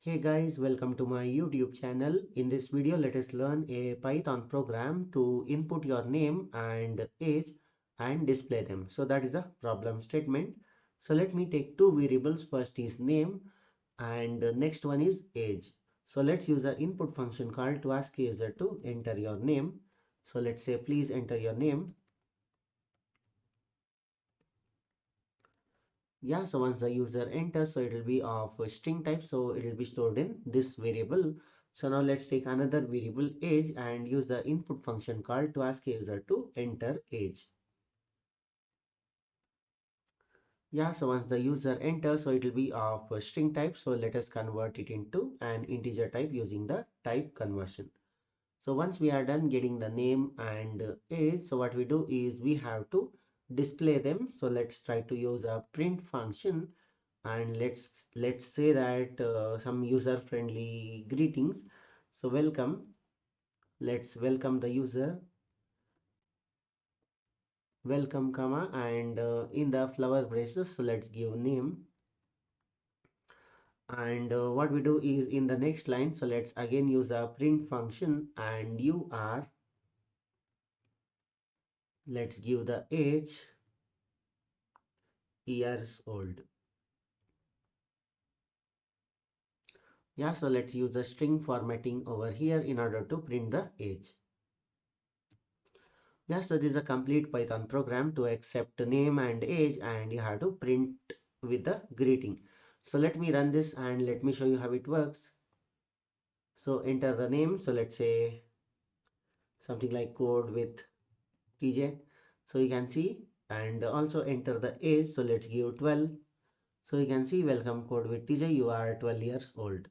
Hey guys, welcome to my YouTube channel. In this video, let us learn a Python program to input your name and age and display them. So that is a problem statement. So let me take two variables. First is name and the next one is age. So let's use an input function called to ask user to enter your name. So let's say please enter your name. Yeah, so once the user enters, so it will be of a string type, so it will be stored in this variable. So now let's take another variable age and use the input function called to ask user to enter age. Yeah, so once the user enters, so it will be of a string type, so let us convert it into an integer type using the type conversion. So once we are done getting the name and age, so what we do is we have to display them. So let's try to use a print function and let's say that some user friendly greetings. So welcome, let's welcome the user, welcome comma, and in the flower braces, so let's give name. And what we do is in the next line, so let's again use a print function and you are, let's give the age years old. Yeah, so let's use the string formatting over here in order to print the age. Yeah, so this is a complete Python program to accept name and age, and you have to print with the greeting. So let me run this and let me show you how it works. So enter the name. So let's say something like code with TJ. So you can see, and also enter the age. So let's give 12. So you can see welcome code with TJ. You are 12 years old.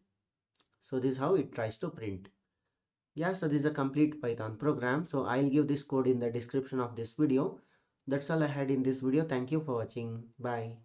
So this is how it tries to print. Yeah, so this is a complete Python program. So I'll give this code in the description of this video. That's all I had in this video. Thank you for watching. Bye.